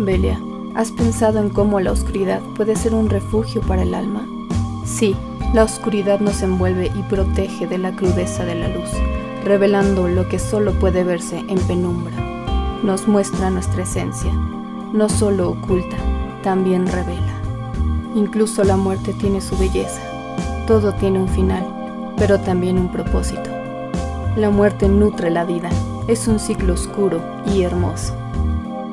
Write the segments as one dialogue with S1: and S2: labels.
S1: Velia, ¿has pensado en cómo la oscuridad puede ser un refugio para el alma? Sí, la oscuridad nos envuelve y protege de la crudeza de la luz, revelando lo que solo puede verse en penumbra. Nos muestra nuestra esencia, no solo oculta, también revela. Incluso la muerte tiene su belleza. Todo tiene un final, pero también un propósito. La muerte nutre la vida, es un ciclo oscuro y hermoso.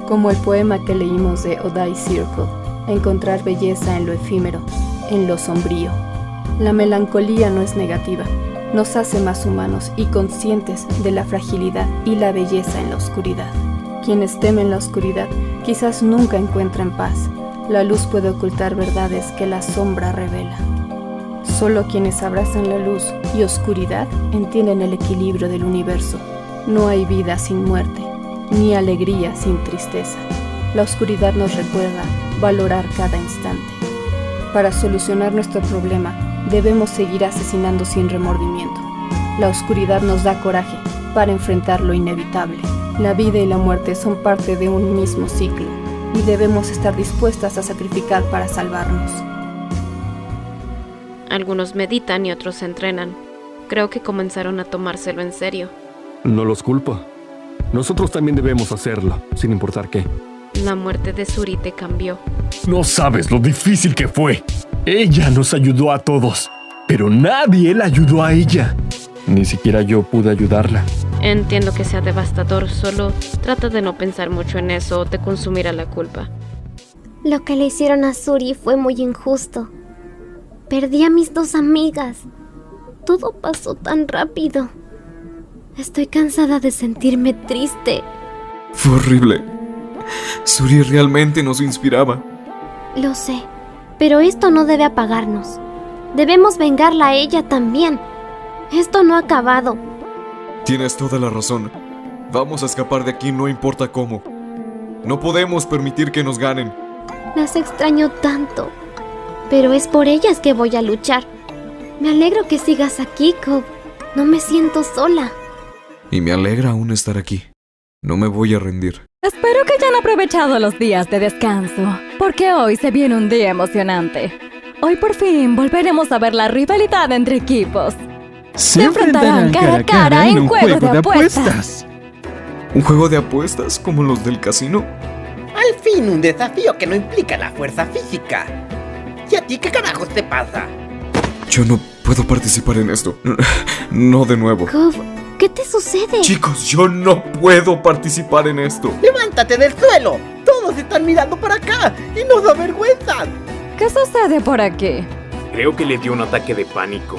S1: Como el poema que leímos de Odai Circle, encontrar belleza en lo efímero, en lo sombrío. La melancolía no es negativa, nos hace más humanos y conscientes de la fragilidad y la belleza en la oscuridad. Quienes temen la oscuridad quizás nunca encuentren paz. La luz puede ocultar verdades que la sombra revela. Solo quienes abrazan la luz y oscuridad entienden el equilibrio del universo. No hay vida sin muerte, ni alegría sin tristeza. La oscuridad nos recuerda valorar cada instante. Para solucionar nuestro problema, debemos seguir asesinando sin remordimiento. La oscuridad nos da coraje para enfrentar lo inevitable. La vida y la muerte son parte de un mismo ciclo, y debemos estar dispuestas a sacrificar para salvarnos.
S2: Algunos meditan y otros se entrenan. Creo que comenzaron a tomárselo en serio.
S3: No los culpo. Nosotros también debemos hacerlo, sin importar qué.
S2: La muerte de Suri te cambió.
S4: No sabes lo difícil que fue. Ella nos ayudó a todos, pero nadie la ayudó a ella. Ni siquiera yo pude ayudarla.
S2: Entiendo que sea devastador, solo trata de no pensar mucho en eso o te consumirá la culpa.
S5: Lo que le hicieron a Suri fue muy injusto. Perdí a mis 2 amigas. Todo pasó tan rápido. Estoy cansada de sentirme triste.
S6: Fue horrible. Suri realmente nos inspiraba.
S5: Lo sé, pero esto no debe apagarnos. Debemos vengarla a ella también. Esto no ha acabado.
S6: Tienes toda la razón. Vamos a escapar de aquí no importa cómo. No podemos permitir que nos ganen.
S5: Las extraño tanto, pero es por ellas que voy a luchar. Me alegro que sigas aquí, Cove. No me siento sola.
S6: Y me alegra aún estar aquí. No me voy a rendir.
S7: Espero que hayan aprovechado los días de descanso, porque hoy se viene un día emocionante. Hoy por fin volveremos a ver la rivalidad entre equipos. Se enfrentarán cara a cara en un juego de apuestas.
S6: ¿Un juego de apuestas como los del casino?
S8: Al fin un desafío que no implica la fuerza física. ¿Y a ti qué carajos te pasa?
S6: Yo no puedo participar en esto. No de nuevo.
S5: Cove, ¿qué te sucede?
S6: Chicos, yo no puedo participar en esto.
S8: ¡Levántate del suelo! Todos están mirando para acá y nos da vergüenza.
S7: ¿Qué sucede por aquí?
S9: Creo que le dio un ataque de pánico.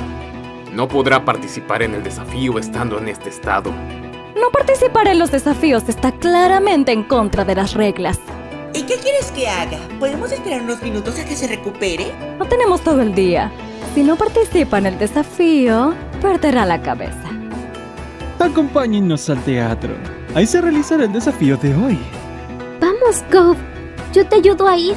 S9: No podrá participar en el desafío estando en este estado.
S7: No participar en los desafíos está claramente en contra de las reglas.
S10: ¿Y qué quieres que haga? ¿Podemos esperar unos minutos a que se recupere?
S7: No tenemos todo el día. Si no participa en el desafío, perderá la cabeza.
S11: Acompáñennos al teatro. Ahí se realizará el desafío de hoy.
S5: Vamos, Cove. Yo te ayudo a ir.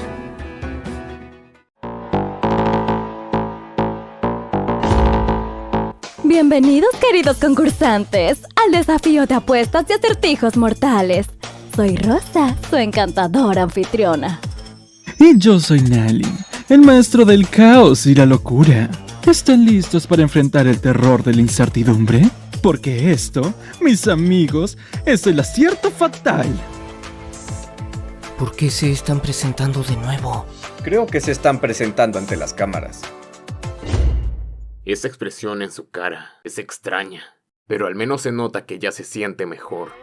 S7: Bienvenidos, queridos concursantes, al desafío de apuestas y acertijos mortales. Soy Rosa, su encantadora anfitriona.
S11: Y yo soy Nali, el maestro del caos y la locura. ¿Están listos para enfrentar el terror de la incertidumbre? Porque esto, mis amigos, es el acierto fatal.
S12: ¿Por qué se están presentando de nuevo?
S13: Creo que se están presentando ante las cámaras.
S9: Esa expresión en su cara es extraña, pero al menos se nota que ya se siente mejor.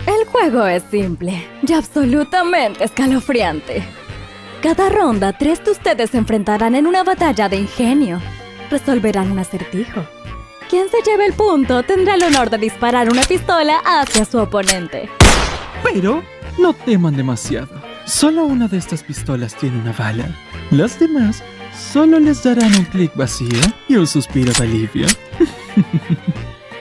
S7: El juego es simple y absolutamente escalofriante. Cada ronda, 3 de ustedes se enfrentarán en una batalla de ingenio. Resolverán un acertijo. Quien se lleve el punto tendrá el honor de disparar una pistola hacia su oponente.
S11: Pero no teman demasiado. Solo una de estas pistolas tiene una bala. Las demás solo les darán un clic vacío y un suspiro de alivio.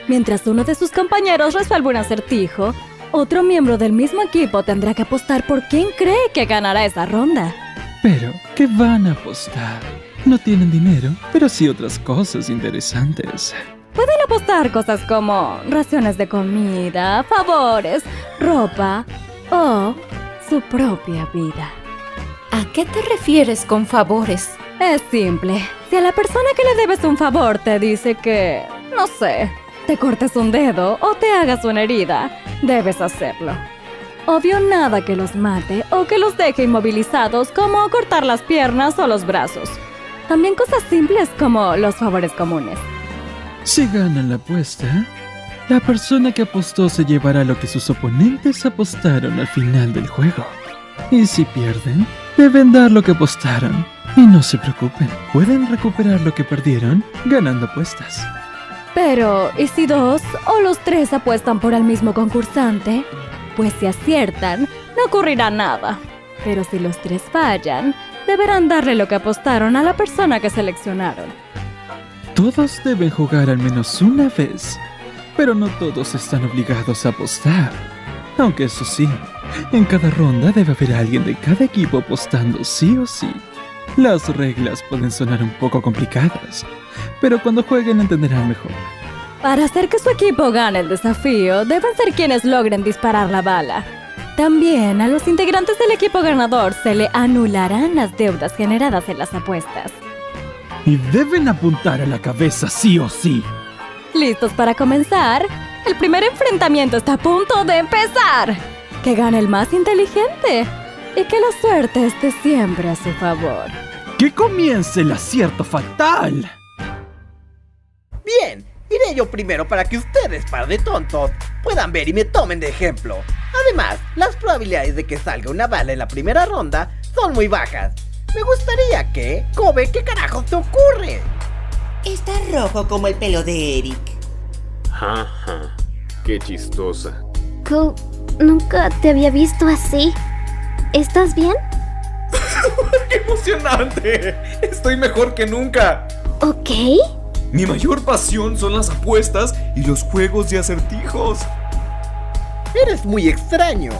S7: Mientras uno de sus compañeros resuelve un acertijo, otro miembro del mismo equipo tendrá que apostar por quién cree que ganará esa ronda.
S11: Pero, ¿qué van a apostar? No tienen dinero, pero sí otras cosas interesantes.
S7: Pueden apostar cosas como raciones de comida, favores, ropa o su propia vida.
S1: ¿A qué te refieres con favores?
S7: Es simple. Si a la persona que le debes un favor te dice que, no sé, te cortes un dedo o te hagas una herida, debes hacerlo. Obvio, nada que los mate o que los deje inmovilizados, como cortar las piernas o los brazos. También cosas simples como los favores comunes.
S11: Si ganan la apuesta, la persona que apostó se llevará lo que sus oponentes apostaron al final del juego. Y si pierden, deben dar lo que apostaron. Y no se preocupen, pueden recuperar lo que perdieron ganando apuestas.
S7: Pero, ¿y si 2 o los 3 apuestan por el mismo concursante? Pues si aciertan, no ocurrirá nada. Pero si los 3 fallan, deberán darle lo que apostaron a la persona que seleccionaron.
S11: Todos deben jugar al menos una vez, pero no todos están obligados a apostar. Aunque eso sí, en cada ronda debe haber alguien de cada equipo apostando sí o sí. Las reglas pueden sonar un poco complicadas, pero cuando jueguen entenderán mejor.
S7: Para hacer que su equipo gane el desafío, deben ser quienes logren disparar la bala. También a los integrantes del equipo ganador se le anularán las deudas generadas en las apuestas.
S11: Y deben apuntar a la cabeza sí o sí.
S7: ¿Listos para comenzar? El primer enfrentamiento está a punto de empezar. Que gane el más inteligente y que la suerte esté siempre a su favor.
S11: ¡Que comience el acierto fatal!
S8: Bien, iré yo primero para que ustedes, par de tontos, puedan ver y me tomen de ejemplo. Además, las probabilidades de que salga una bala en la primera ronda son muy bajas. Me gustaría que... Kobe, ¿qué carajos te ocurre?
S10: Está rojo como el pelo de Eric.
S9: Jaja, qué chistosa.
S5: Ko, nunca te había visto así. ¿Estás bien?
S6: ¡Qué emocionante! Estoy mejor que nunca.
S5: Ok.
S6: Mi mayor pasión son las apuestas y los juegos de acertijos.
S8: Eres muy extraño,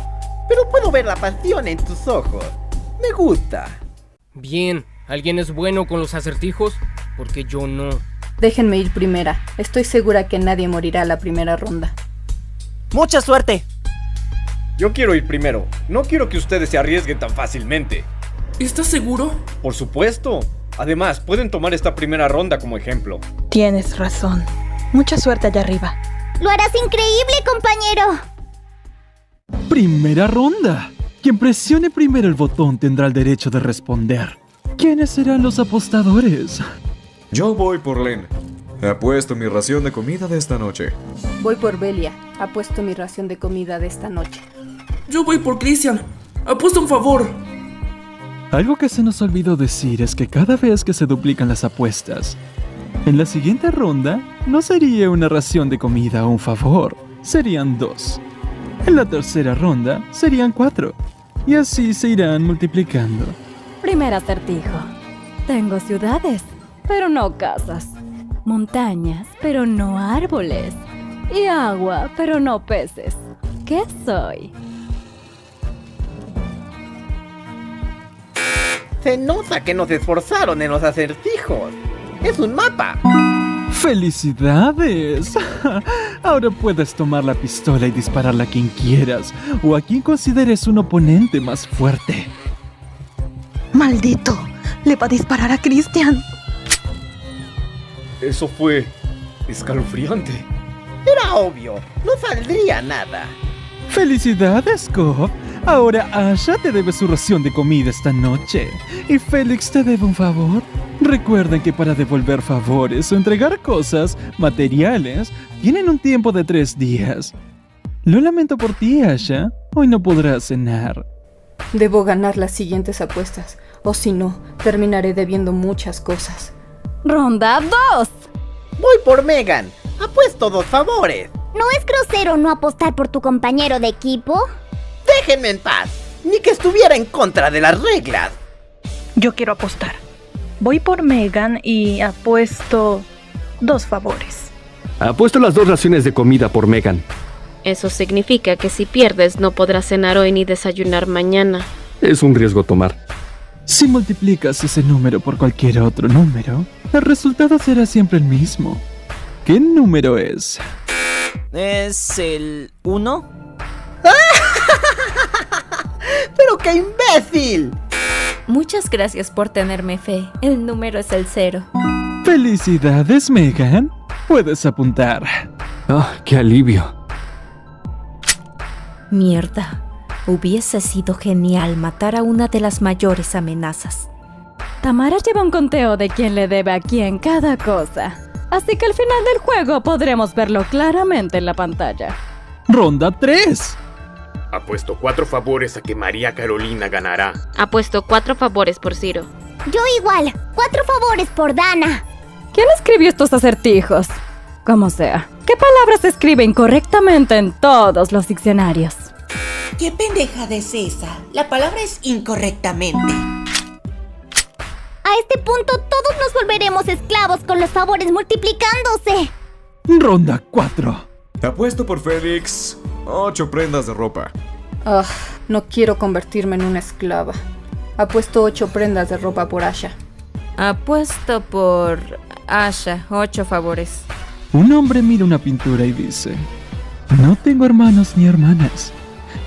S8: pero puedo ver la pasión en tus ojos. Me gusta.
S12: Bien, ¿alguien es bueno con los acertijos? Porque yo no.
S1: Déjenme ir primera. Estoy segura que nadie morirá la primera ronda.
S14: ¡Mucha suerte!
S13: Yo quiero ir primero. No quiero que ustedes se arriesguen tan fácilmente.
S15: ¿Estás seguro?
S13: Por supuesto. Además, pueden tomar esta primera ronda como ejemplo.
S16: Tienes razón. Mucha suerte allá arriba.
S5: ¡Lo harás increíble, compañero!
S11: Primera ronda. Quien presione primero el botón tendrá el derecho de responder. ¿Quiénes serán los apostadores?
S6: Yo voy por Len. Apuesto mi ración de comida de esta noche.
S1: Voy por Belia. Apuesto mi ración de comida de esta noche.
S15: Yo voy por Christian. Apuesto un favor.
S11: Algo que se nos olvidó decir es que cada vez que se duplican las apuestas, en la siguiente ronda no sería una ración de comida o un favor, serían 2. En la tercera ronda serían 4. Y así se irán multiplicando.
S7: Primer acertijo. Tengo ciudades, pero no casas. Montañas, pero no árboles. Y agua, pero no peces. ¿Qué soy?
S8: Se nota que nos esforzaron en los acertijos. Es un mapa.
S11: ¡Felicidades! Ahora puedes tomar la pistola y dispararla a quien quieras o a quien consideres un oponente más fuerte.
S16: ¡Maldito! ¡Le va a disparar a Christian!
S13: Eso fue escalofriante.
S8: Era obvio, no saldría nada.
S11: ¡Felicidades, Cobb! Ahora Asha te debe su ración de comida esta noche. Y Félix te debe un favor. Recuerden que para devolver favores o entregar cosas materiales, tienen un tiempo de 3 días. Lo lamento por ti, Asha. Hoy no podrás cenar.
S1: Debo ganar las siguientes apuestas, o si no, terminaré debiendo muchas cosas.
S7: ¡Ronda 2!
S8: Voy por Megan. Apuesto 2 favores.
S5: ¿No es grosero no apostar por tu compañero de equipo?
S8: Déjenme en paz. Ni que estuviera en contra de las reglas.
S16: Yo quiero apostar. Voy por Megan y apuesto 2 favores.
S3: Apuesto las 2 raciones de comida por Megan.
S2: Eso significa que si pierdes no podrás cenar hoy ni desayunar mañana.
S3: Es un riesgo tomar.
S11: Si multiplicas ese número por cualquier otro número, el resultado será siempre el mismo. ¿Qué número es?
S14: ¿Es el 1?
S8: Pero ¡Qué imbécil!
S17: Muchas gracias por tenerme fe. El número es el 0.
S11: ¡Felicidades, Megan! Puedes apuntar.
S3: ¡Ah, qué alivio!
S17: Mierda. Hubiese sido genial matar a una de las mayores amenazas.
S7: Tamara lleva un conteo de quién le debe a quién cada cosa. Así que al final del juego podremos verlo claramente en la pantalla.
S11: ¡Ronda 3!
S9: Apuesto 4 favores a que María Carolina ganará.
S2: Apuesto 4 favores por Ciro.
S5: Yo igual. 4 favores por Dana.
S7: ¿Quién escribió estos acertijos? Como sea, ¿qué palabras se escribe incorrectamente en todos los diccionarios?
S10: ¿Qué pendejada es esa? La palabra es incorrectamente.
S5: A este punto todos nos volveremos esclavos con los favores multiplicándose.
S11: Ronda 4.
S6: Te apuesto por Félix 8 prendas de ropa.
S1: No quiero convertirme en una esclava. Apuesto 8 prendas de ropa por Asha.
S17: Apuesto por Asha. 8 favores.
S11: Un hombre mira una pintura y dice: no tengo hermanos ni hermanas,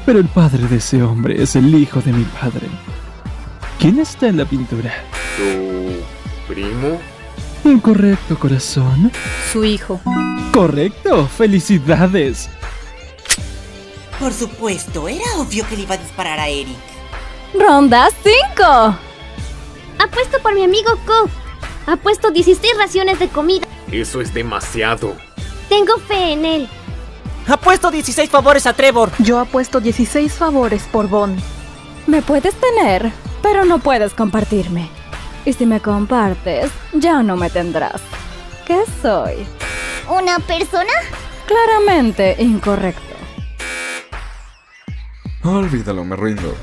S11: pero el padre de ese hombre es el hijo de mi padre. ¿Quién está en la pintura?
S9: ¿Su primo?
S11: Incorrecto, corazón.
S1: Su hijo.
S11: Correcto, felicidades.
S10: Por supuesto, era obvio que le iba a disparar a Eric.
S7: ¡Ronda 5!
S5: Apuesto por mi amigo Cobb. Apuesto 16 raciones de comida.
S9: Eso es demasiado.
S5: Tengo fe en él.
S14: Apuesto 16 favores a Trevor.
S16: Yo apuesto 16 favores por Bon.
S7: Me puedes tener, pero no puedes compartirme. Y si me compartes, ya no me tendrás. ¿Qué soy?
S5: ¿Una persona?
S7: Claramente incorrecto.
S6: Olvídalo, me rindo.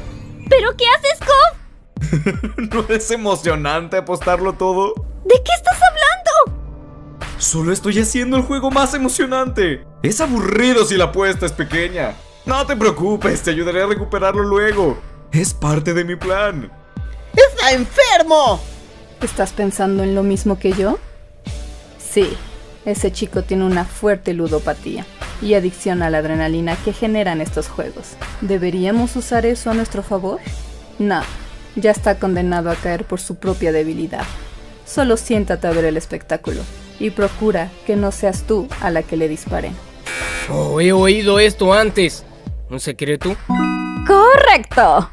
S5: ¿Pero qué haces, Cobb?
S6: ¿No es emocionante apostarlo todo?
S5: ¿De qué estás hablando?
S6: Solo estoy haciendo el juego más emocionante. Es aburrido si la apuesta es pequeña. No te preocupes, te ayudaré a recuperarlo luego. Es parte de mi plan.
S8: ¡Está enfermo!
S1: ¿Estás pensando en lo mismo que yo? Sí, ese chico tiene una fuerte ludopatía y adicción a la adrenalina que generan estos juegos. ¿Deberíamos usar eso a nuestro favor? No, ya está condenado a caer por su propia debilidad. Solo siéntate a ver el espectáculo y procura que no seas tú a la que le disparen.
S12: Oh, he oído esto antes. ¿Un secreto?
S7: ¡Correcto!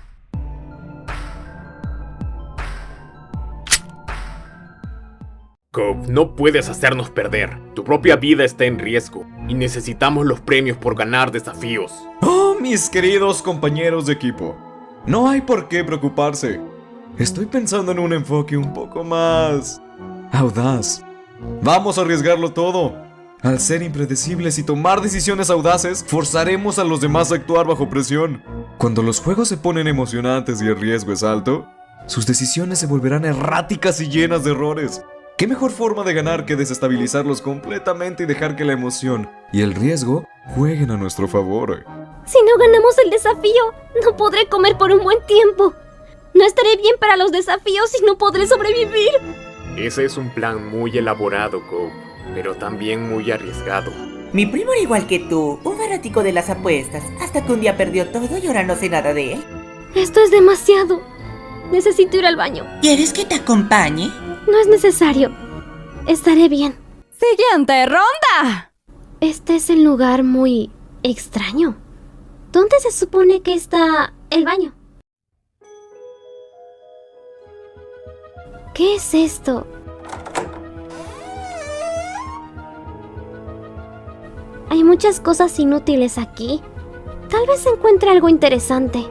S9: Cobb, no puedes hacernos perder. Tu propia vida está en riesgo y necesitamos los premios por ganar desafíos.
S6: Oh, mis queridos compañeros de equipo. No hay por qué preocuparse. Estoy pensando en un enfoque un poco más audaz. Vamos a arriesgarlo todo. Al ser impredecibles y tomar decisiones audaces, forzaremos a los demás a actuar bajo presión. Cuando los juegos se ponen emocionantes y el riesgo es alto, sus decisiones se volverán erráticas y llenas de errores. ¿Qué mejor forma de ganar que desestabilizarlos completamente y dejar que la emoción y el riesgo jueguen a nuestro favor?
S5: Si no ganamos el desafío, no podré comer por un buen tiempo. No estaré bien para los desafíos y no podré sobrevivir.
S9: Ese es un plan muy elaborado, Cobb, pero también muy arriesgado.
S10: Mi primo era igual que tú, un fanático de las apuestas, hasta que un día perdió todo y ahora no sé nada de él.
S5: Esto es demasiado. Necesito ir al baño.
S10: ¿Quieres que te acompañe?
S5: No es necesario. Estaré bien.
S7: ¡Siguiente ronda!
S5: Este es un lugar muy extraño. ¿Dónde se supone que está el baño? ¿Qué es esto? Hay muchas cosas inútiles aquí. Tal vez encuentre algo interesante.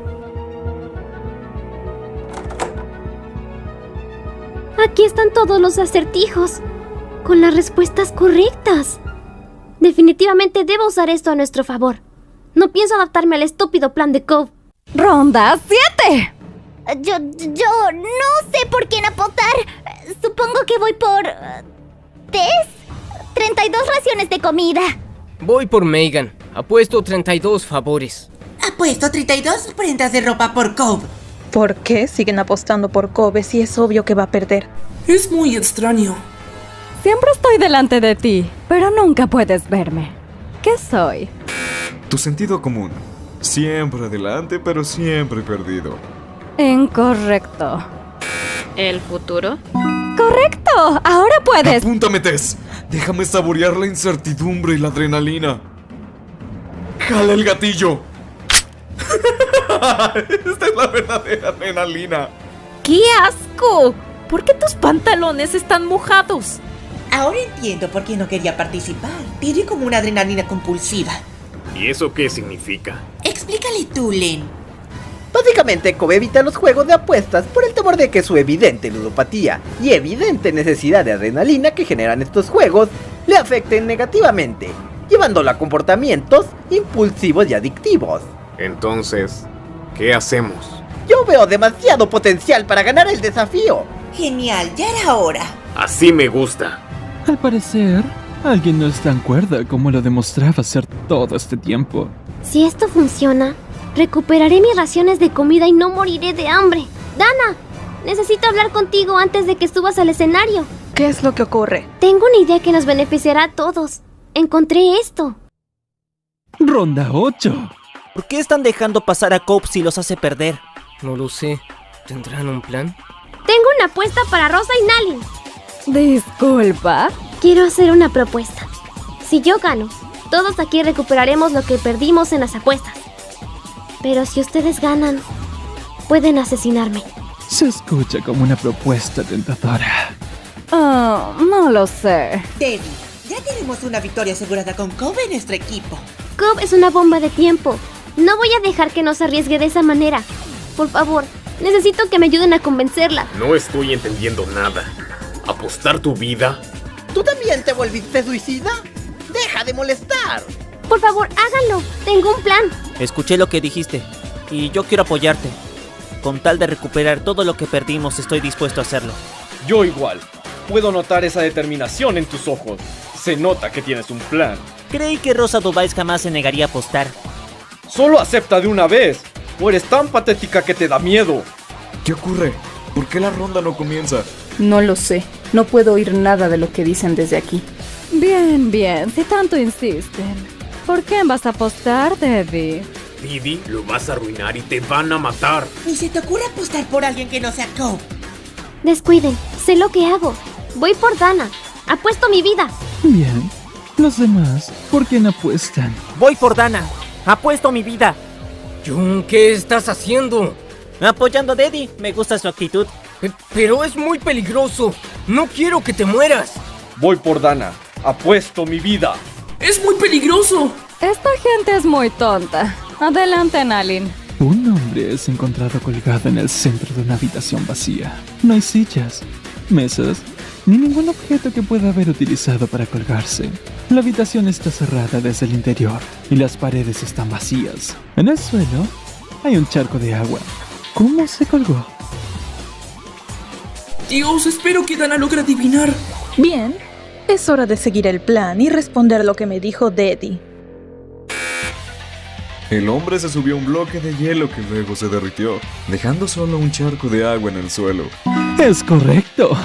S5: Aquí están todos los acertijos, con las respuestas correctas. Definitivamente debo usar esto a nuestro favor. No pienso adaptarme al estúpido plan de Cobb.
S7: ¡Ronda 7!
S5: Yo no sé por quién apostar. Supongo que voy por... ¿Tess? 32 raciones de comida.
S12: Voy por Megan. Apuesto 32 favores.
S10: Apuesto 32 prendas de ropa por Cobb.
S16: ¿Por qué siguen apostando por Kobe si es obvio que va a perder?
S15: Es muy extraño.
S7: Siempre estoy delante de ti, pero nunca puedes verme. ¿Qué soy?
S6: Tu sentido común. Siempre adelante, pero siempre perdido.
S7: Incorrecto.
S2: ¿El futuro?
S7: ¡Correcto! ¡Ahora puedes!
S6: Apúntame, Tess. Déjame saborear la incertidumbre y la adrenalina. ¡Jala el gatillo! Esta es la verdadera adrenalina.
S17: ¡Qué asco! ¿Por qué tus pantalones están mojados?
S10: Ahora entiendo por qué no quería participar. Tiré como una adrenalina compulsiva.
S9: ¿Y eso qué significa?
S10: Explícale tú, Len.
S8: Básicamente, Cobb evita los juegos de apuestas por el temor de que su evidente ludopatía y evidente necesidad de adrenalina que generan estos juegos le afecten negativamente, llevándolo a comportamientos impulsivos y adictivos.
S9: Entonces, ¿qué hacemos?
S8: Yo veo demasiado potencial para ganar el desafío.
S10: Genial, ya era hora.
S9: Así me gusta.
S11: Al parecer, alguien no es tan cuerda como lo demostraba ser todo este tiempo.
S5: Si esto funciona, recuperaré mis raciones de comida y no moriré de hambre. Dana, necesito hablar contigo antes de que subas al escenario.
S16: ¿Qué es lo que ocurre?
S5: Tengo una idea que nos beneficiará a todos. Encontré esto.
S11: Ronda 8.
S14: ¿Por qué están dejando pasar a Cobb si los hace perder?
S12: No lo sé. ¿Tendrán un plan?
S5: Tengo una apuesta para Rosa y Nalin.
S7: Disculpa.
S5: Quiero hacer una propuesta. Si yo gano, todos aquí recuperaremos lo que perdimos en las apuestas. Pero si ustedes ganan, pueden asesinarme.
S11: Se escucha como una propuesta tentadora.
S7: No lo sé.
S10: Debbie, ya tenemos una victoria asegurada con Cobb en nuestro equipo.
S5: Cobb es una bomba de tiempo. No voy a dejar que nos arriesgue de esa manera. Por favor, necesito que me ayuden a convencerla.
S9: No estoy entendiendo nada. ¿Apostar tu vida?
S8: ¿Tú también te volviste suicida? ¡Deja de molestar!
S5: Por favor, háganlo. Tengo un plan.
S14: Escuché lo que dijiste y yo quiero apoyarte. Con tal de recuperar todo lo que perdimos, estoy dispuesto a hacerlo.
S13: Yo igual. Puedo notar esa determinación en tus ojos. Se nota que tienes un plan.
S14: Creí que Rosa Dubais jamás se negaría a apostar.
S13: Solo acepta de una vez. O eres tan patética que te da miedo.
S6: ¿Qué ocurre? ¿Por qué la ronda no comienza?
S1: No lo sé. No puedo oír nada de lo que dicen desde aquí.
S7: Bien, si tanto insisten. ¿Por quién vas a apostar, Debbie?
S9: Didi, lo vas a arruinar y te van a matar.
S10: Ni se te ocurre apostar por alguien que no sea Cobb.
S5: Descuiden. Sé lo que hago. Voy por Dana. Apuesto mi vida.
S11: Bien. Los demás, ¿por quién apuestan?
S14: Voy por Dana. Apuesto mi vida.
S12: Jun, ¿qué estás haciendo?
S14: Apoyando a Debbie. Me gusta su actitud.
S12: Pero es muy peligroso. No quiero que te mueras.
S13: Voy por Dana. Apuesto mi vida.
S15: ¡Es muy peligroso!
S7: Esta gente es muy tonta. Adelante, Nalin.
S11: Un hombre es encontrado colgado en el centro de una habitación vacía. No hay sillas, mesas, ni ningún objeto que pueda haber utilizado para colgarse. La habitación está cerrada desde el interior y las paredes están vacías. En el suelo hay un charco de agua. ¿Cómo se colgó?
S15: Dios, espero que Dana logre adivinar.
S16: Bien, es hora de seguir el plan y responder lo que me dijo Debbie.
S6: El hombre se subió a un bloque de hielo que luego se derritió, dejando solo un charco de agua en el suelo.
S11: Es correcto.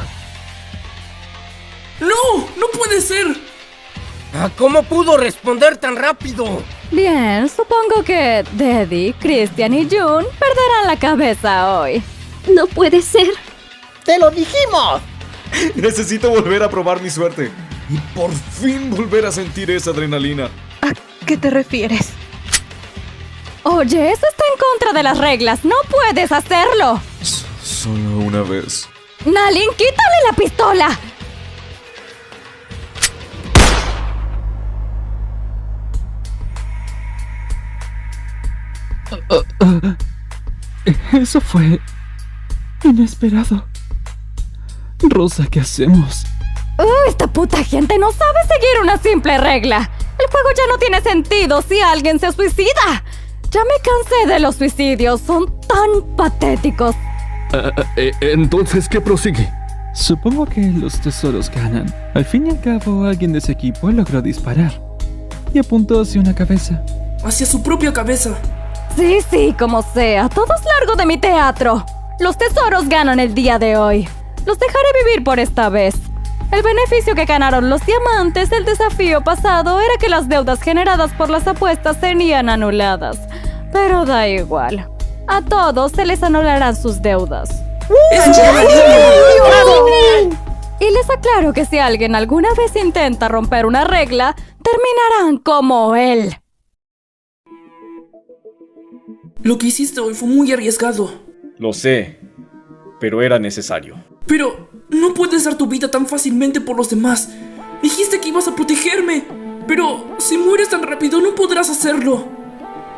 S15: ¡No! ¡No puede ser!
S12: ¿Cómo pudo responder tan rápido?
S7: Bien, supongo que Debbie, Christian y Jun perderán la cabeza hoy.
S5: No puede ser.
S8: ¡Te lo dijimos!
S6: Necesito volver a probar mi suerte y por fin volver a sentir esa adrenalina.
S16: ¿A qué te refieres?
S7: Oye, eso está en contra de las reglas. No puedes hacerlo.
S6: Solo una vez.
S7: Nalin, quítale la pistola.
S11: Eso fue inesperado. Rosa, ¿qué hacemos?
S7: Esta puta gente no sabe seguir una simple regla. El juego ya no tiene sentido si alguien se suicida. Ya me cansé de los suicidios, son tan patéticos.
S3: Entonces, ¿qué prosigue?
S11: Supongo que los tesoros ganan. Al fin y al cabo, alguien de ese equipo logró disparar y apuntó hacia una cabeza.
S15: Hacia su propia cabeza.
S7: Sí, como sea, todo es largo de mi teatro. Los tesoros ganan el día de hoy. Los dejaré vivir por esta vez. El beneficio que ganaron los diamantes del desafío pasado era que las deudas generadas por las apuestas serían anuladas. Pero da igual. A todos se les anularán sus deudas. Y les aclaro que si alguien alguna vez intenta romper una regla, terminarán como él.
S15: Lo que hiciste hoy fue muy arriesgado.
S13: Lo sé, pero era necesario.
S15: Pero no puedes dar tu vida tan fácilmente por los demás. Dijiste que ibas a protegerme, pero si mueres tan rápido no podrás hacerlo.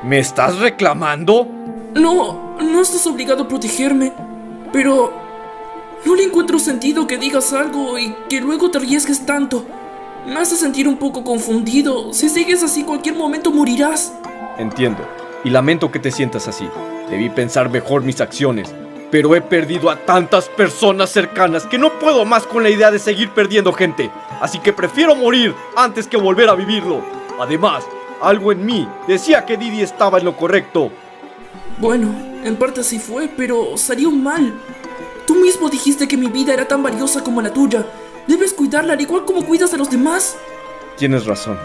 S13: ¿Me estás reclamando?
S15: No estás obligado a protegerme, pero no le encuentro sentido que digas algo y que luego te arriesgues tanto. Me hace sentir un poco confundido. Si sigues así, en cualquier momento morirás.
S13: Entiendo, y lamento que te sientas así. Debí pensar mejor mis acciones, pero he perdido a tantas personas cercanas que no puedo más con la idea de seguir perdiendo gente. Así que prefiero morir antes que volver a vivirlo. Además, algo en mí decía que Didi estaba en lo correcto.
S15: Bueno, en parte así fue, pero salió mal. Tú mismo dijiste que mi vida era tan valiosa como la tuya. Debes cuidarla al igual como cuidas a los demás.
S13: Tienes razón.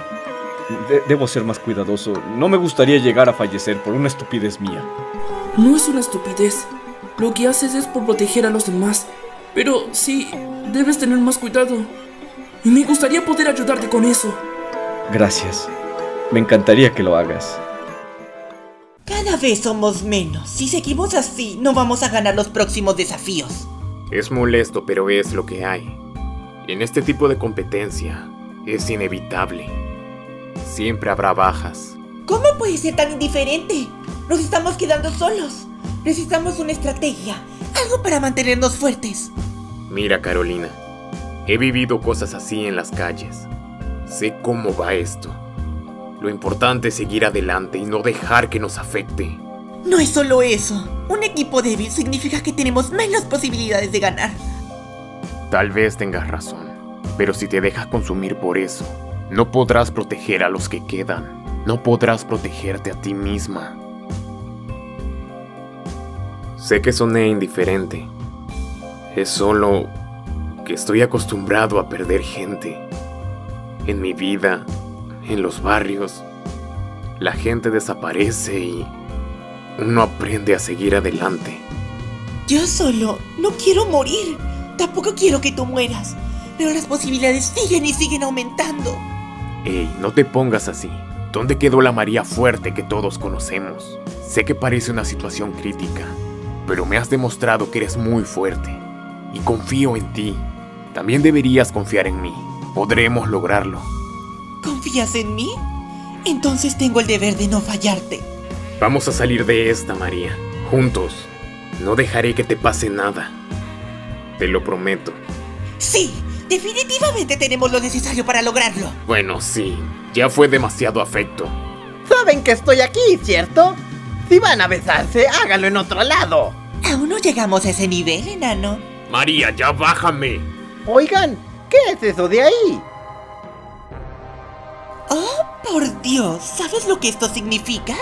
S13: Debo ser más cuidadoso. No me gustaría llegar a fallecer por una estupidez mía.
S15: No es una estupidez. Lo que haces es por proteger a los demás. Pero sí, debes tener más cuidado. Y me gustaría poder ayudarte con eso.
S13: Gracias. Me encantaría que lo hagas.
S10: Cada vez somos menos. Si seguimos así, no vamos a ganar los próximos desafíos.
S9: Es molesto, pero es lo que hay. En este tipo de competencia, es inevitable. Siempre habrá bajas.
S10: ¿Cómo puedes ser tan indiferente? Nos estamos quedando solos. Necesitamos una estrategia, algo para mantenernos fuertes.
S9: Mira, Carolina, he vivido cosas así en las calles. Sé cómo va esto. Lo importante es seguir adelante y no dejar que nos afecte.
S10: No es solo eso. Un equipo débil significa que tenemos menos posibilidades de ganar.
S9: Tal vez tengas razón, pero si te dejas consumir por eso, no podrás proteger a los que quedan. No podrás protegerte a ti misma. Sé que soné indiferente. Es solo que estoy acostumbrado a perder gente. En mi vida, en los barrios, la gente desaparece y uno aprende a seguir adelante.
S10: Yo solo no quiero morir. Tampoco quiero que tú mueras. Pero las posibilidades siguen y siguen aumentando.
S9: Ey, no te pongas así. ¿Dónde quedó la María fuerte que todos conocemos? Sé que parece una situación crítica, pero me has demostrado que eres muy fuerte. Y confío en ti. También deberías confiar en mí. Podremos lograrlo.
S10: ¿Confías en mí? Entonces tengo el deber de no fallarte.
S9: Vamos a salir de esta, María. Juntos. No dejaré que te pase nada. Te lo prometo.
S10: Sí, definitivamente tenemos lo necesario para lograrlo.
S9: Bueno, sí. Ya fue demasiado afecto.
S8: Saben que estoy aquí, ¿cierto? Si van a besarse, háganlo en otro lado.
S10: Aún no llegamos a ese nivel, enano.
S9: María, ya bájame.
S8: Oigan, ¿qué es eso de ahí?
S10: Oh, por Dios, ¿sabes lo que esto significa?